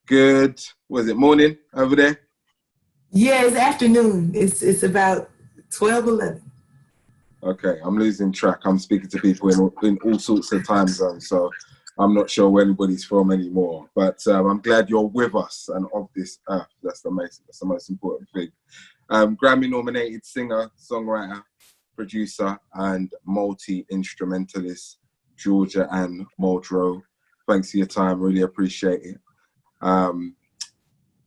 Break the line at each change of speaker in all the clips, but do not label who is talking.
Good, was it morning over there?
Yeah, it's afternoon. It's about 12:11.
Okay, I'm losing track. I'm speaking to people in all sorts of time zones, so I'm not sure where anybody's from anymore. But I'm glad you're with us and of this earth. That's the most important thing. Grammy-nominated singer, songwriter, producer, and multi-instrumentalist, Georgia Anne Muldrow. Thanks for your time. Really appreciate it.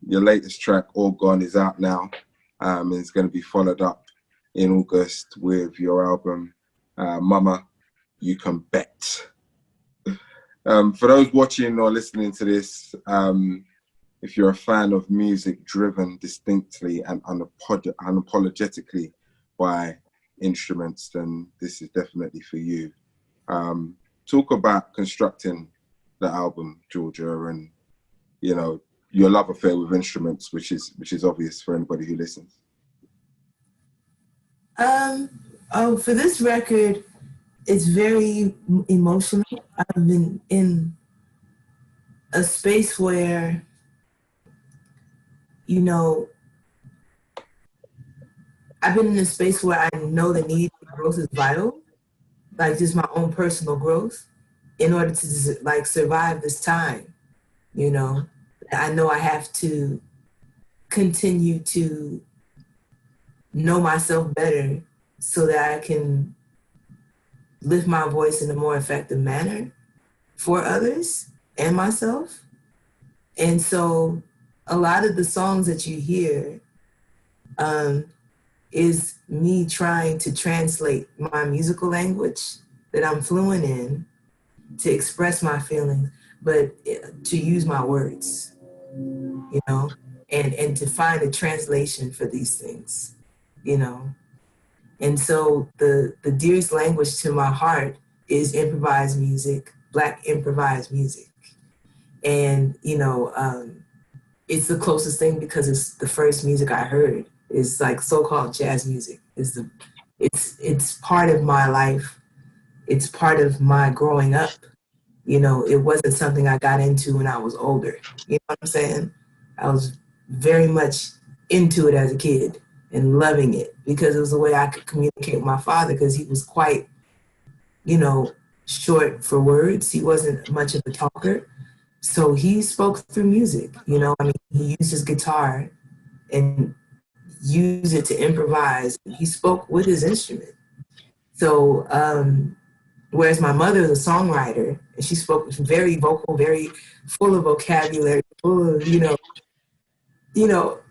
Your latest track, All Gone, is out now. And it's going to be followed up in August with your album, Mama, You Can Bet. For those watching or listening to this, if you're a fan of music driven distinctly and unapologetically by instruments, then this is definitely for you. Talk about constructing the album, Georgia, and your love affair with instruments, which is obvious for anybody who listens.
For this record, it's very emotional. I've been in a space where, I've been in a space where I know the need for growth is vital, like just my own personal growth, in order to like survive this time. I know I have to continue to know myself better so that I can lift my voice in a more effective manner for others and myself. And so a lot of the songs that you hear is me trying to translate my musical language that I'm fluent in to express my feelings, but to use my words, and to find a translation for these things, And so the dearest language to my heart is improvised music, Black improvised music. And, it's the closest thing because it's the first music I heard. It's like so-called jazz music. It's part of my life. It's part of my growing up. It wasn't something I got into when I was older. You know what I'm saying? I was very much into it as a kid and loving it because it was the way I could communicate with my father, because he was quite, short for words. He wasn't much of a talker. So he spoke through music, he used his guitar and used it to improvise. He spoke with his instrument. So, whereas my mother is a songwriter, and she spoke very vocal, very full of vocabulary, full of,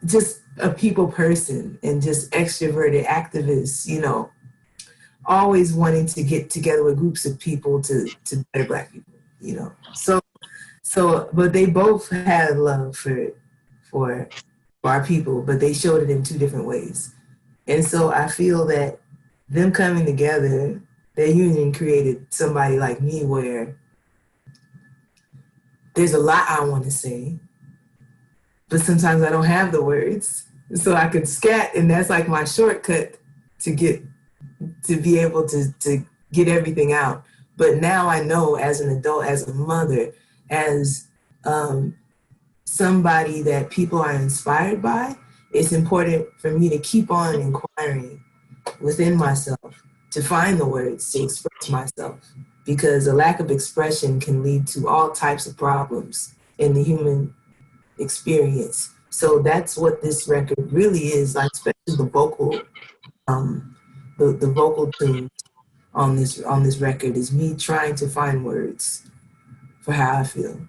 just a people person and just extroverted activists, always wanting to get together with groups of people to better Black people, So, but they both had love for our people, but they showed it in two different ways. And so I feel that them coming together, their union created somebody like me where there's a lot I want to say, but sometimes I don't have the words. So I could scat, and that's like my shortcut to be able to get everything out. But now I know as an adult, as a mother, as somebody that people are inspired by, it's important for me to keep on inquiring within myself to find the words to express myself, because a lack of expression can lead to all types of problems in the human experience. So that's what this record really is, like, especially the vocal, the vocal tunes on this record is me trying to find words for how I feel.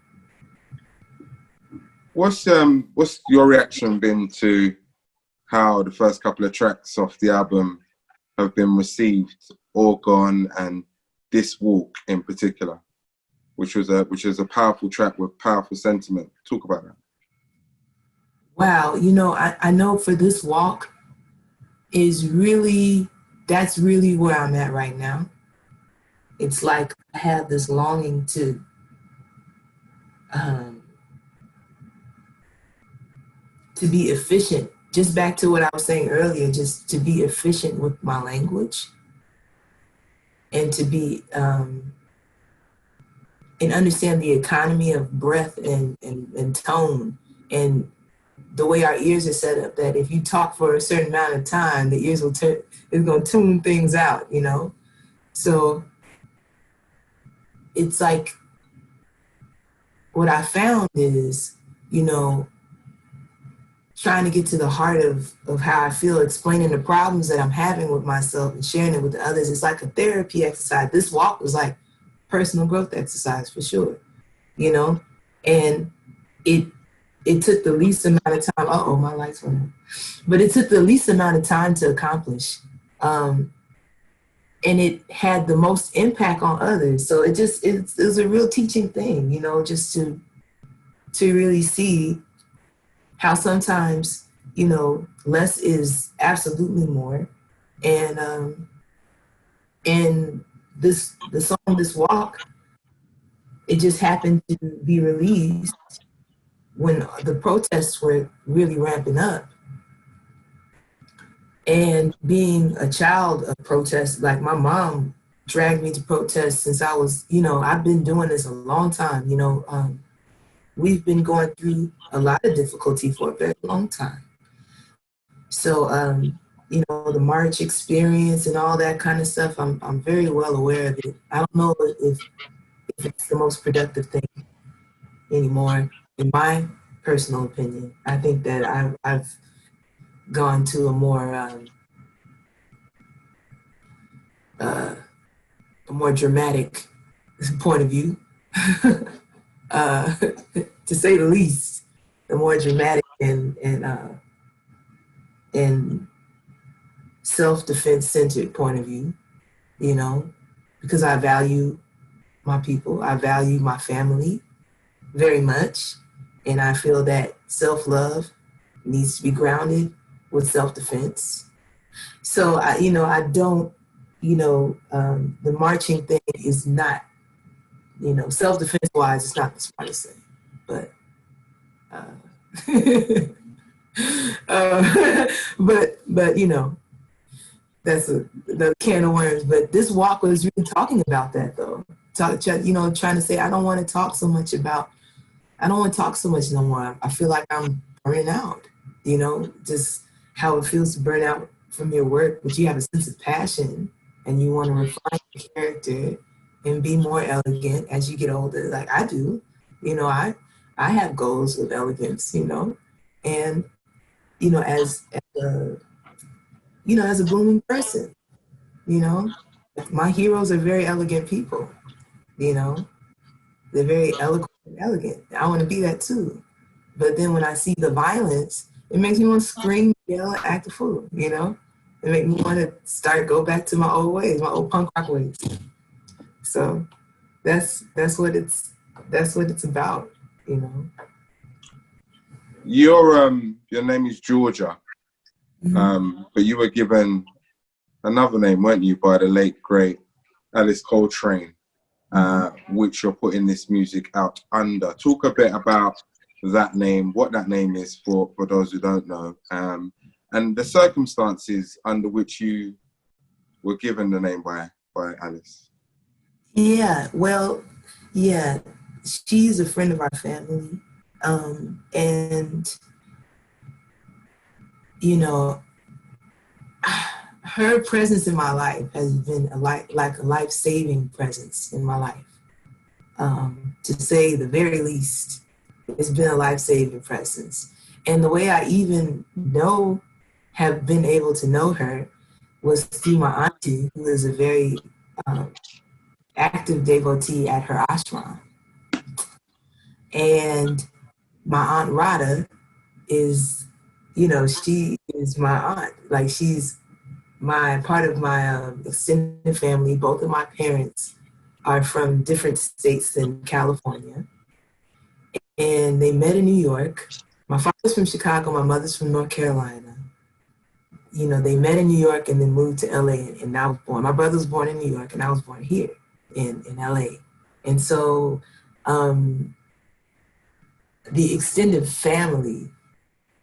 What's your reaction been to how the first couple of tracks off the album have been received, All Gone and This Walk in particular, which was a powerful track with powerful sentiment? Talk about that.
Wow, I know for This Walk that's really where I'm at right now. It's like I have this longing to be efficient. Just back to what I was saying earlier, just to be efficient with my language and to be and understand the economy of breath and tone, and the way our ears are set up, that if you talk for a certain amount of time, the ears will it's going to tune things out, you know? So it's like, what I found is, you know, trying to get to the heart of how I feel, explaining the problems that I'm having with myself and sharing it with others. It's like a therapy exercise. This walk was like personal growth exercise for sure, you know? And it took the least amount of time. Uh-oh, my lights went out. But it took the least amount of time to accomplish. And it had the most impact on others. So it was a real teaching thing, you know, just to really see how sometimes, you know, less is absolutely more. And the song This Walk, it just happened to be released when the protests were really ramping up. And being a child of protest, like my mom dragged me to protest since I was, you know, I've been doing this a long time, you know. We've been going through a lot of difficulty for a very long time. So, you know, the March experience and all that kind of stuff, I'm very well aware of it. I don't know if it's the most productive thing anymore, in my personal opinion. I think that I've gone to a more dramatic point of view, to say the least, a more dramatic and self-defense centered point of view, you know, because I value my people, I value my family very much, and I feel that self-love needs to be grounded with self-defense. So I don't, the marching thing is not, self-defense wise, it's not the smartest thing, but but that's the can of worms. But this walk was really talking about that, though. Trying to say I don't want to talk so much no more. I feel like I'm burning out. Just how it feels to burn out from your work, but you have a sense of passion and you want to refine your character and be more elegant as you get older, like I do. I have goals of elegance, and as a blooming person, my heroes are very elegant people. They're very eloquent and elegant. I want to be that too. But then when I see the violence, it makes me want to scream, yell, act a fool. It makes me want to go back to my old ways, my old punk rock ways. So that's what it's about.
Your name is Georgia, but you were given another name, weren't you, by the late great Alice Coltrane, which you're putting this music out under. Talk a bit about that name, what that name is for those who don't know, and the circumstances under which you were given the name by Alice.
Yeah, well, yeah, she's a friend of our family, and her presence in my life has been a life-saving presence in my life. To say the very least, it's been a life-saving presence. And the way I even have been able to know her was through my auntie, who is a very active devotee at her ashram. And my Aunt Rada is, she is my aunt. Like, she's part of my extended family. Both of my parents are from different states than California. And they met in New York. My father's from Chicago, my mother's from North Carolina. They met in New York and then moved to LA, and I was born. My brother was born in New York and I was born here in LA. And so the extended family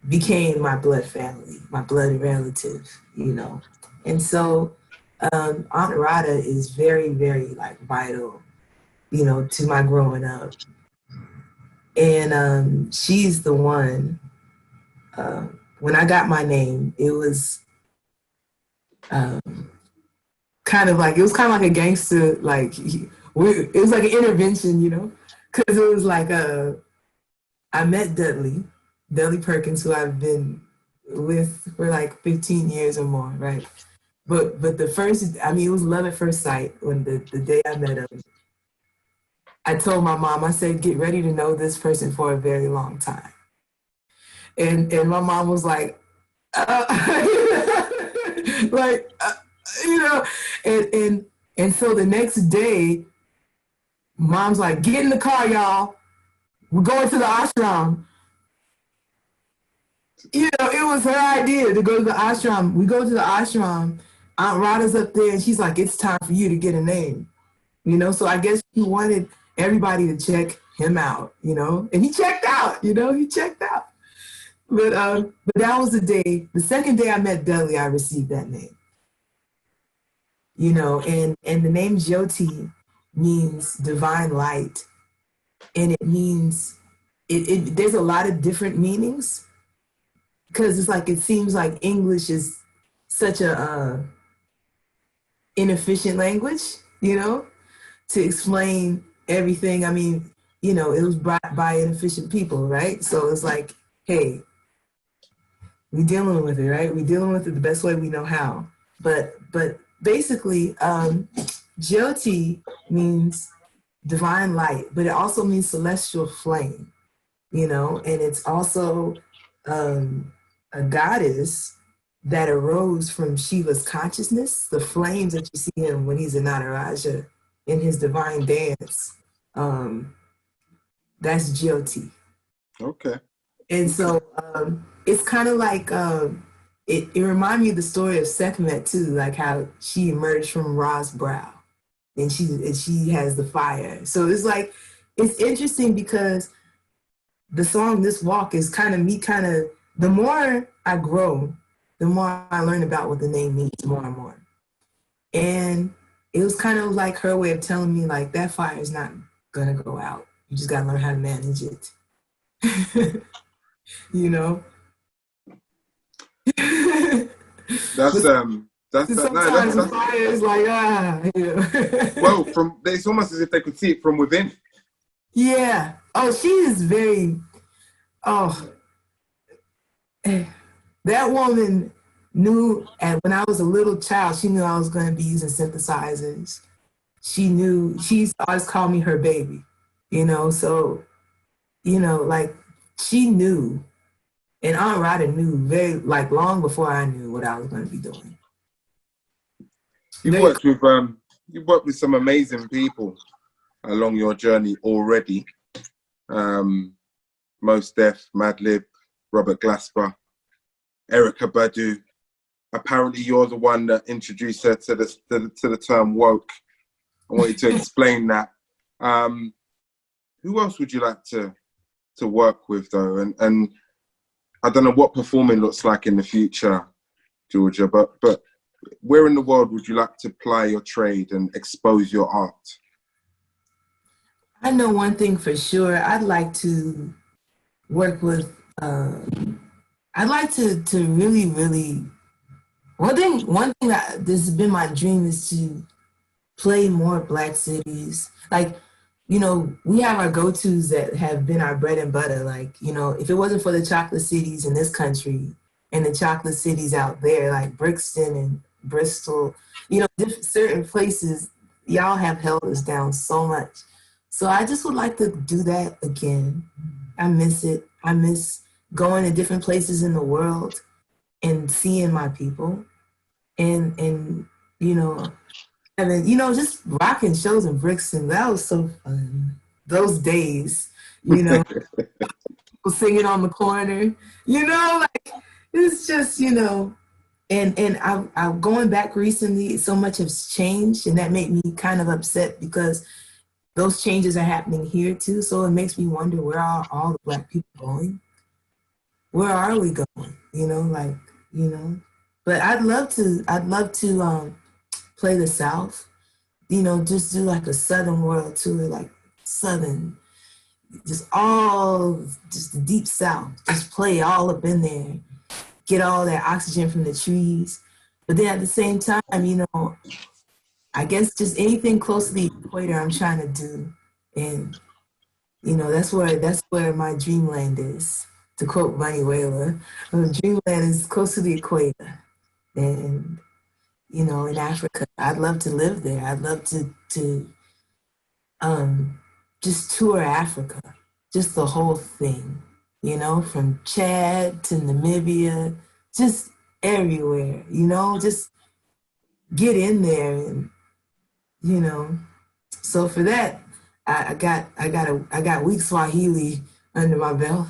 became my blood family, my blood relative, And so Aunt Rada is very, very vital you know, to my growing up. And she's the one, when I got my name, it was um, it was kind of like a gangster, like, it was like an intervention, you know, because it was like, I met Dudley Perkins, who I've been with for like 15 years or more, right? But the first, I mean, it was love at first sight when the day I met him. I told my mom, I said, get ready to know this person for a very long time. And my mom was like, uh, like, you know, and so the next day, mom's like, get in the car, y'all. We're going to the ashram. You know, it was her idea to go to the ashram. We go to the ashram. Aunt Rada's up there, and she's like, it's time for you to get a name. You know, so I guess she wanted everybody to check him out, you know, and he checked out, you know, he checked out. But that was the day, the second day I met Dudley, I received that name. You know, and the name Jyoti means divine light. And it means, there's a lot of different meanings, because it's like, it seems like English is such a inefficient language, you know, to explain everything. I mean, you know, it was brought by inefficient people, right? So it's like, hey, we dealing with it, right? We dealing with it the best way we know how. But basically, Jyoti means divine light, but it also means celestial flame, you know, and it's also a goddess that arose from Shiva's consciousness, the flames that you see him when he's in Nataraja in his divine dance. That's Jyoti.
Okay.
And so it's kind of like, it reminded me of the story of Sekhmet too, like how she emerged from Ra's brow, and she has the fire. So it's like, it's interesting because the song This Walk is kind of me, the more I grow, the more I learn about what the name means more and more. And it was kind of like her way of telling me, like, that fire is not gonna go out. You just gotta learn how to manage it. You know?
That's
sometimes the
that's
fire is like, you know.
well, it's almost as if they could see it from within.
Yeah. Oh, she is very, oh, that woman knew, and when I was a little child, she knew I was going to be using synthesizers. She used to always call me her baby, you know, so, you know, like, she knew, and Aunt Rada knew long before I knew what I was going to be doing.
You've worked with some amazing people along your journey already. Mos Def, Madlib, Robert Glasper, Erykah Badu. Apparently, you're the one that introduced her to the term woke. I want you to explain that. Who else would you like to work with, though? And I don't know what performing looks like in the future, Georgia, but where in the world would you like to ply your trade and expose your art?
I know one thing for sure. I'd like to work with, I'd like to really, really, one thing that this has been my dream is to play more Black cities. Like, you know, we have our go-tos that have been our bread and butter. Like, you know, if it wasn't for the chocolate cities in this country and the chocolate cities out there, like Brixton and Bristol, you know, certain places, y'all have held us down so much. So I just would like to do that again. I miss it. I miss going to different places in the world and seeing my people, and you know, having, you know, just rocking shows in Brixton. That was so fun. Those days, you know, people singing on the corner, you know, like, it's just, you know, and I'm going back recently, so much has changed, and that made me kind of upset because those changes are happening here too. So it makes me wonder, where are all the Black people going? Where are we going? You know, like, you know, but I'd love to play the South, just do like a Southern world tour, like Southern, just the deep South, just play all up in there, get all that oxygen from the trees. But then at the same time, I guess just anything close to the equator I'm trying to do. And, that's where my dreamland is. To quote Bunny Wailer, dreamland is close to the equator. And, in Africa, I'd love to live there. I'd love to just tour Africa, just the whole thing, from Chad to Namibia, just everywhere, just get in there and, so for that, I got weak Swahili under my belt.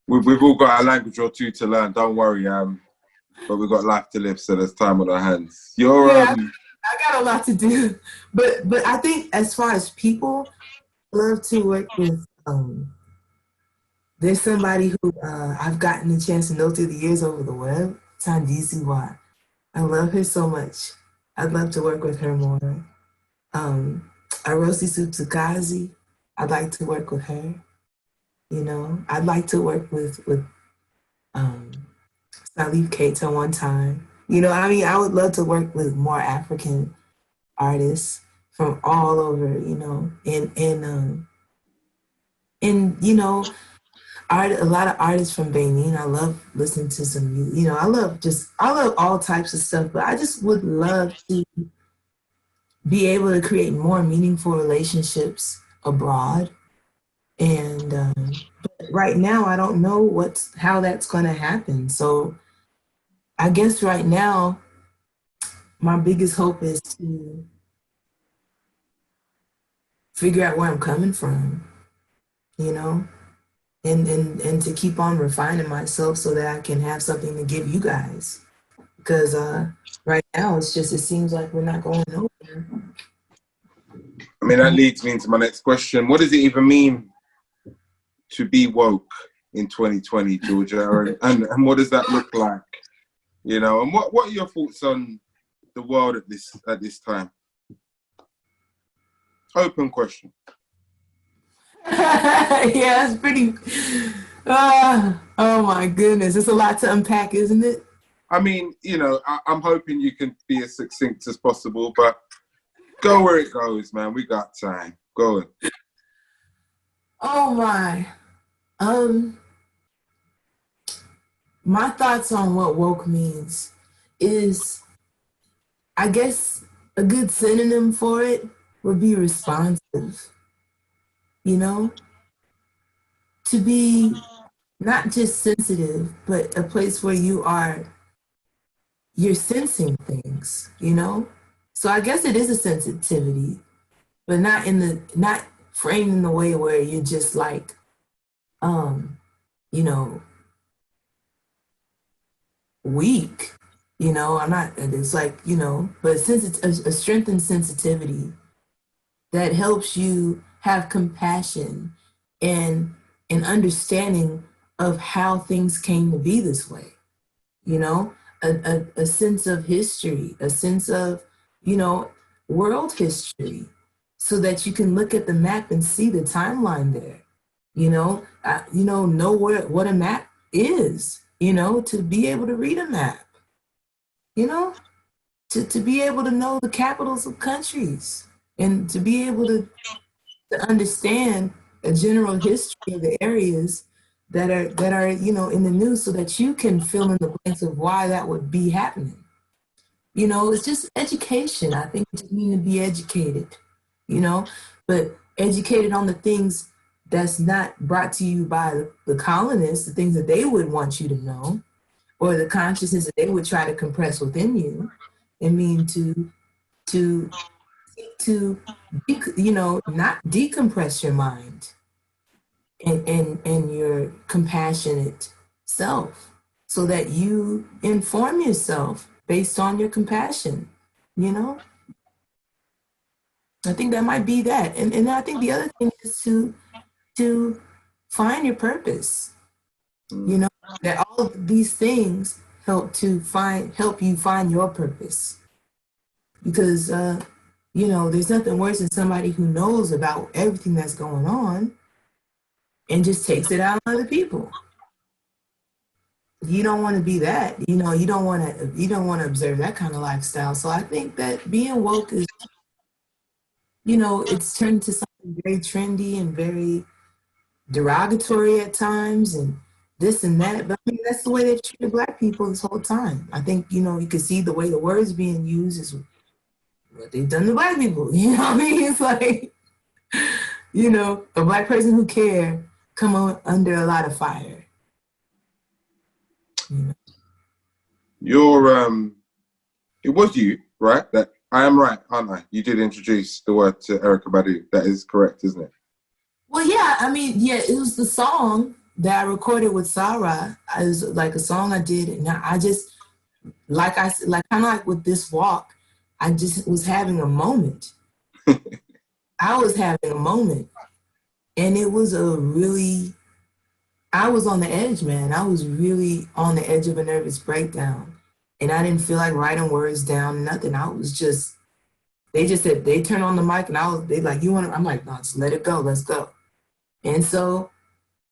We've all got a language or two to learn. Don't worry, but we've got life to live, so there's time on our hands.
Yeah, I got a lot to do, but I think as far as people, I love to work with. There's somebody who I've gotten a chance to know through the years over the web, Tandiziwa. I love her so much. I'd love to work with her more. Arosi Tsutsukazi, I'd like to work with her. I'd like to work with Salif Keita one time. I would love to work with more African artists from all over, a lot of artists from Benin. I love listening to some music. I love all types of stuff, but I just would love to be able to create more meaningful relationships abroad. And but right now, I don't know how that's going to happen. So I guess right now, my biggest hope is to figure out where I'm coming from, and to keep on refining myself so that I can have something to give you guys. Because right now, it seems like we're not going nowhere.
I mean, that leads me into my next question. What does it even mean to be woke in 2020, Georgia? and what does that look like? And what are your thoughts on the world at this time? Open question.
Yeah, it's pretty. Oh my goodness, it's a lot to unpack, isn't it?
I mean, I'm hoping you can be as succinct as possible, but go where it goes, man. We got time. Go on.
Oh my. My thoughts on what woke means is, I guess a good synonym for it would be responsive. To be not just sensitive, but a place where you're sensing things, So I guess it is a sensitivity, but not framed in the way where you're just like, weak, I'm not, it's like, but since it's a strengthened sensitivity that helps you have compassion and an understanding of how things came to be this way, a sense of history, a sense of, world history, so that you can look at the map and see the timeline there, know what a map is, to be able to read a map, to be able to know the capitals of countries and to be able to understand a general history of the areas that are in the news, so that you can fill in the blanks of why that would be happening. It's just education. I think you just need to be educated, but educated on the things that's not brought to you by the colonists, the things that they would want you to know, or the consciousness that they would try to compress within you. I mean, to not decompress your mind and your compassionate self, so that you inform yourself based on your compassion, I think that might be that. And I think the other thing is to find your purpose, that all of these things help you find your purpose, because you know, there's nothing worse than somebody who knows about everything that's going on and just takes it out on other people. You don't want to be that. You know, you don't want to observe that kind of lifestyle. So I think that being woke is, you know, it's turned to something very trendy and very derogatory at times and this and that. But I mean, that's the way they've treated Black people this whole time. I think, you know, you can see the way the words being used is what they've done to Black people. You know what I mean? It's like, you know, a Black person who care come on under a lot of fire. You know?
You're it was you, right? That I am right, aren't I? You did introduce the word to Erykah Badu. That is correct, isn't it?
Well, yeah, I mean, yeah, it was the song that I recorded with Sarah. It was like a song I did, and I just, like I said, like kind of like with this walk, I just was having a moment. I was having a moment, and it was I was on the edge, man. I was really on the edge of a nervous breakdown, and I didn't feel like writing words down, nothing. I was just, they just said, they turned on the mic, and they like, you want to, I'm like, no, just let it go, let's go. And so,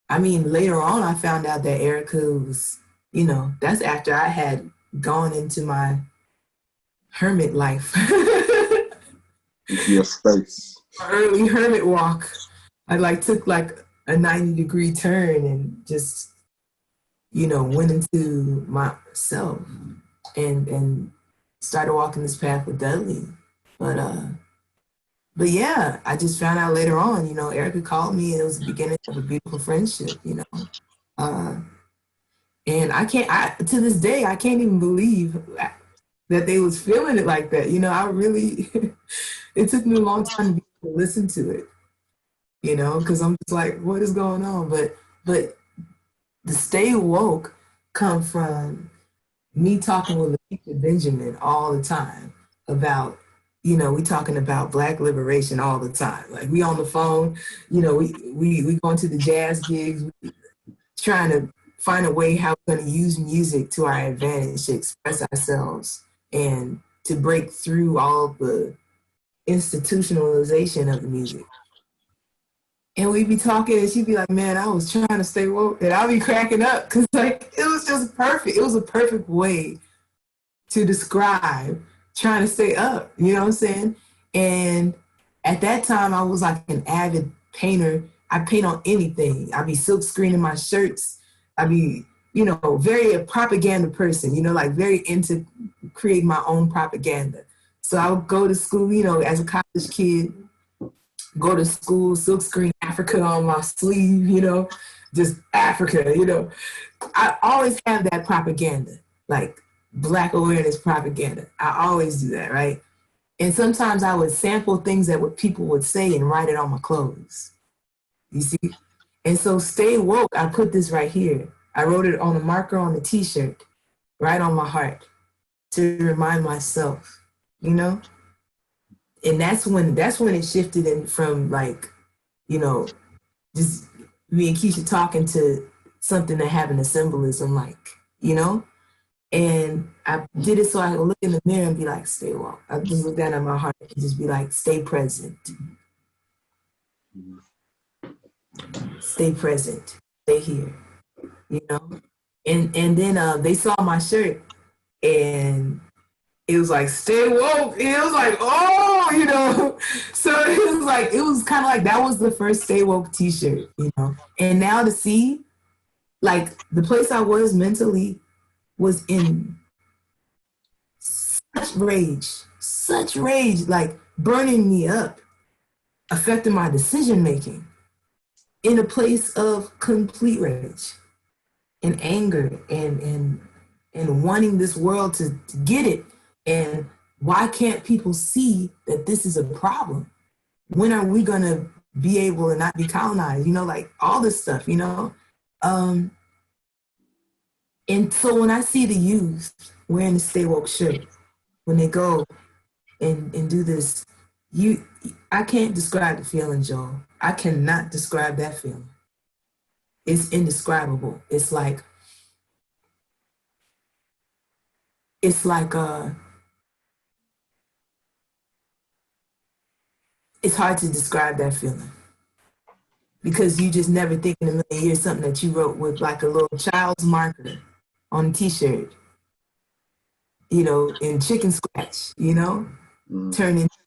I mean, later on, I found out that Erykah was, you know, that's after I had gone into my hermit life.
Your space.
Early hermit walk. I like took like a 90-degree turn and just, you know, went into myself and started walking this path with Dudley. But yeah, I just found out later on, you know, Erykah called me and it was the beginning of a beautiful friendship, you know. And to this day, I can't even believe that they was feeling it like that. You know, I really, it took me a long time to be able to listen to it, you know, because I'm just like, what is going on? But the stay woke come from me talking with Lakeisha Benjamin all the time about, you know, we talking about Black liberation all the time. Like we on the phone, you know, we going to the jazz gigs, trying to find a way how we're going to use music to our advantage to express ourselves and to break through all the institutionalization of the music. And we'd be talking and she'd be like, man, I was trying to stay woke. And I'd be cracking up because like it was just perfect. It was a perfect way to describe trying to stay up, you know what I'm saying? And at that time I was like an avid painter. I paint on anything. I'd be silk screening my shirts. I'd be, you know, very a propaganda person, you know, like very into creating my own propaganda. So I would go to school, you know, as a college kid, go to school, silk screen Africa on my sleeve, you know, just Africa, you know. I always have that propaganda, like Black awareness propaganda. I always do that, right? And sometimes I would sample things that what people would say and write it on my clothes. You see? And so stay woke, I put this right here. I wrote it on a marker on a t-shirt, right on my heart, to remind myself, you know? And that's when it shifted in from like, you know, just me and Keisha talking to something that having a symbolism, like, you know? And I did it so I could look in the mirror and be like, stay woke. I just look down at my heart and just be like, stay present. Stay present. Stay here. You know? And then they saw my shirt and it was like, stay woke. And it was like, oh, you know. So it was kind of like that was the first stay woke t-shirt, you know. And now to see, like the place I was mentally was in such rage, like burning me up, affecting my decision making in a place of complete rage and anger and wanting this world to get it. And why can't people see that this is a problem? When are we gonna be able to not be colonized? You know, like all this stuff, you know? And so when I see the youth wearing the Stay Woke shirt, when they go and do this, I can't describe the feeling, Joel. I cannot describe that feeling. It's indescribable. It's like it's hard to describe that feeling because you just never think in a million years something that you wrote with like a little child's marker on a t-shirt, you know, in chicken scratch, you know, turn into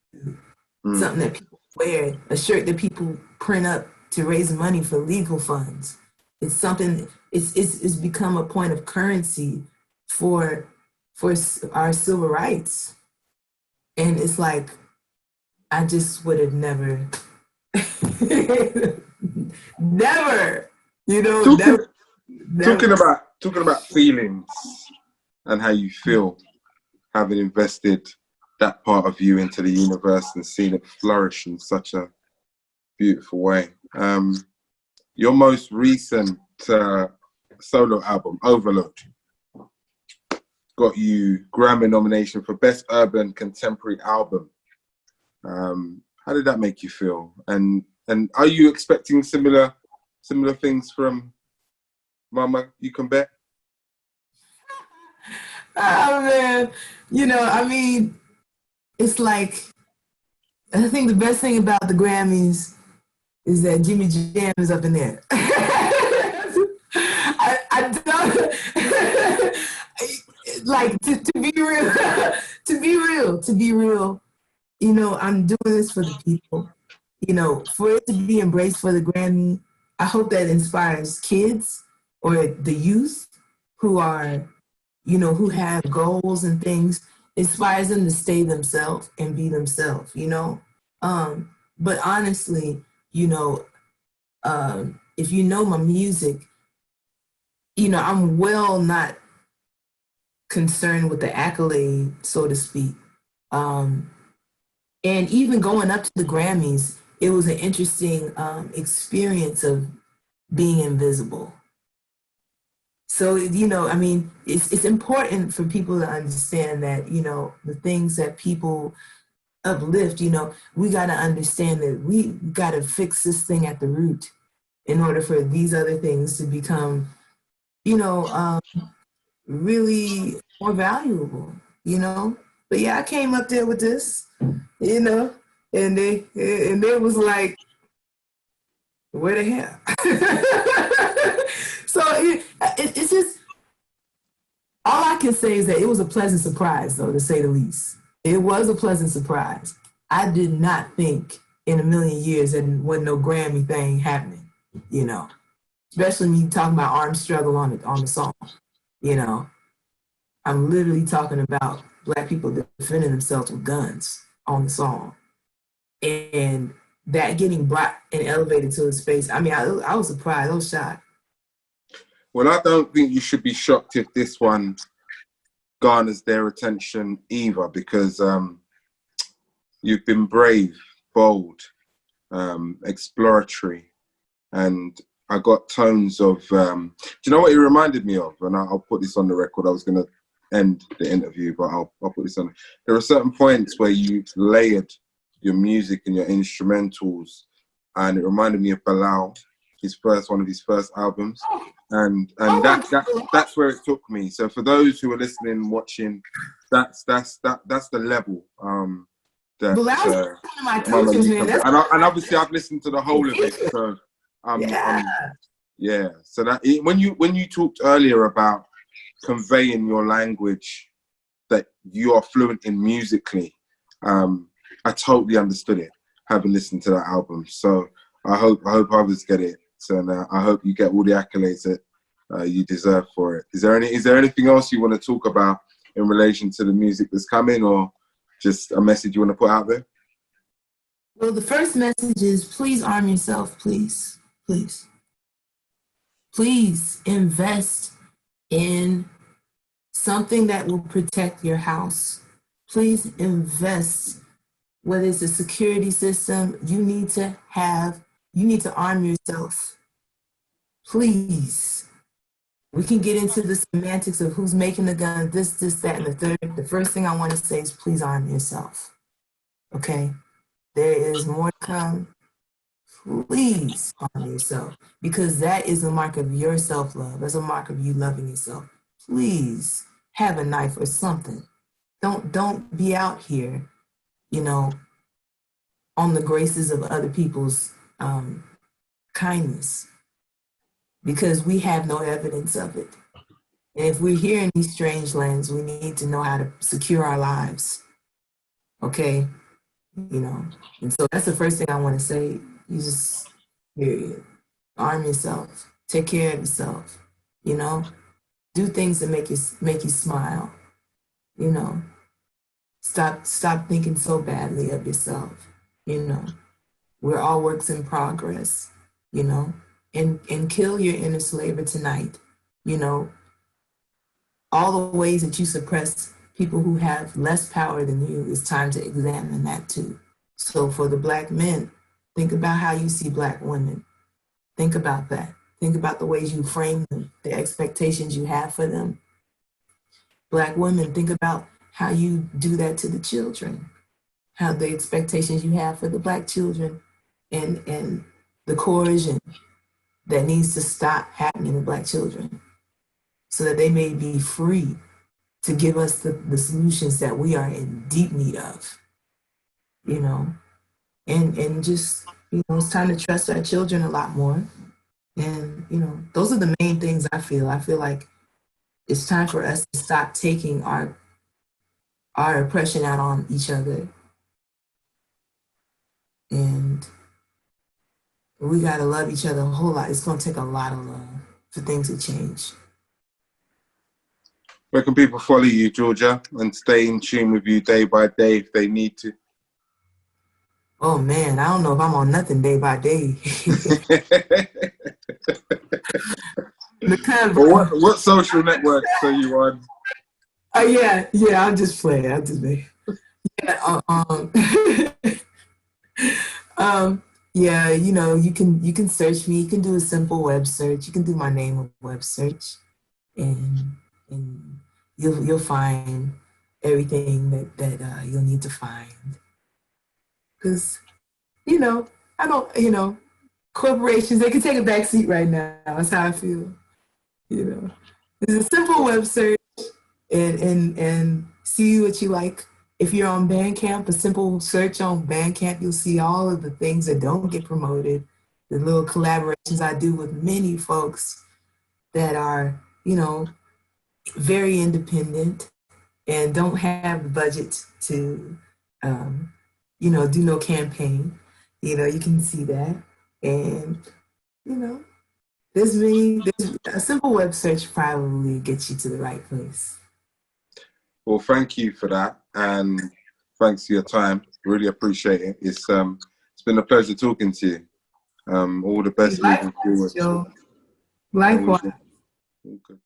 something that people wear, a shirt that people print up to raise money for legal funds. It's something, it's become a point of currency for our civil rights. And it's like, I just would have never, never, you know,
Talking,
never.
talking about feelings and how you feel, having invested that part of you into the universe and seen it flourish in such a beautiful way. Your most recent solo album, Overload, got you Grammy nomination for Best Urban Contemporary Album. How did that make you feel? And are you expecting similar things from Mama You Can Bet?
Oh man, you know, I mean, it's like, I think the best thing about the Grammys is that Jimmy Jam is up in there. I don't like to be real, to be real. You know, I'm doing this for the people. You know, for it to be embraced for the Grammy, I hope that inspires kids or the youth who are, you know, who have goals and things, inspires them to stay themselves and be themselves, you know. But honestly, you know, if you know my music, you know, I'm well not concerned with the accolade, so to speak. And even going up to the Grammys, it was an interesting experience of being invisible. So, you know, I mean, it's important for people to understand that, you know, the things that people uplift, you know, we got to understand that we got to fix this thing at the root in order for these other things to become, you know, really more valuable, you know. But yeah, I came up there with this, you know, and they was like, where the hell? So it's just, all I can say is that it was a pleasant surprise, though, to say the least. It was a pleasant surprise. I did not think in a million years that there wasn't no Grammy thing happening, you know. Especially me talking about armed struggle on the song, you know. I'm literally talking about Black people defending themselves with guns on the song. And that getting brought and elevated to a space, I mean, I was surprised, I was shocked.
Well, I don't think you should be shocked if this one garners their attention either, because you've been brave, bold, exploratory, and I got tones of, do you know what it reminded me of? And I'll put this on the record. I was going to end the interview, but I'll put this on. There are certain points where you layered your music and your instrumentals, and it reminded me of Bilal, one of his first albums, and that's where it took me. So for those who are listening and watching, that's the level that
Well, that was one of my
Mama
teachers,
You
man.
Can Bet. And obviously I've listened to the whole of it, so yeah. So that when you talked earlier about conveying your language, that you are fluent in musically, I totally understood it, having listened to that album. So I hope others get it, and I hope you get all the accolades that you deserve for it. Is there anything else you want to talk about in relation to the music that's coming, or just a message you want to put out there?
Well, the first message is please arm yourself, please, please. Please invest in something that will protect your house. Please invest, whether it's a security system, you need to arm yourself. Please. We can get into the semantics of who's making the gun, this, that, and the third. The first thing I want to say is please arm yourself. Okay? There is more to come. Please arm yourself, because that is a mark of your self-love. That's a mark of you loving yourself. Please have a knife or something. Don't be out here, you know, on the graces of other people's kindness, because we have no evidence of it. And if we're here in these strange lands, we need to know how to secure our lives. Okay? You know, and so that's the first thing I want to say. You just, period. Arm yourself. Take care of yourself. You know, do things that make you smile. You know, stop thinking so badly of yourself. You know, we're all works in progress. You know, and kill your inner slaver tonight. You know, all the ways that you suppress people who have less power than you, it's time to examine that too. So for the Black men, think about how you see Black women. Think about that. Think about the ways you frame them, the expectations you have for them. Black women, think about how you do that to the children, how the expectations you have for the Black children, and the coercion that needs to stop happening to Black children so that they may be free to give us the solutions that we are in deep need of, you know, and just, you know, it's time to trust our children a lot more. And, you know, those are the main things I feel. I feel like it's time for us to stop taking our oppression out on each other. And we got to love each other a whole lot. It's going to take a lot of love for things to change.
Where can people follow you, Georgia, and stay in tune with you day by day if they need to?
Oh man, I don't know if I'm on nothing day by day.
Well, what social networks are you on?
Yeah, I'll just play. I'll just play. Yeah, yeah, you know, you can search me. You can do a simple web search. You can do my name of web search, and you'll find everything that you'll need to find. Because, you know, I don't, you know, corporations, they can take a back seat right now. That's how I feel. You know, it's a simple web search and see what you like. If you're on Bandcamp, a simple search on Bandcamp, you'll see all of the things that don't get promoted, the little collaborations I do with many folks that are, you know, very independent and don't have the budget to, you know, do no campaign. You know, you can see that. And, you know, there's a simple web search probably gets you to the right place.
Well, thank you for that, and thanks for your time. Really appreciate it. It's been a pleasure talking to you. All the best moving forward.
Joe. Likewise.
All good.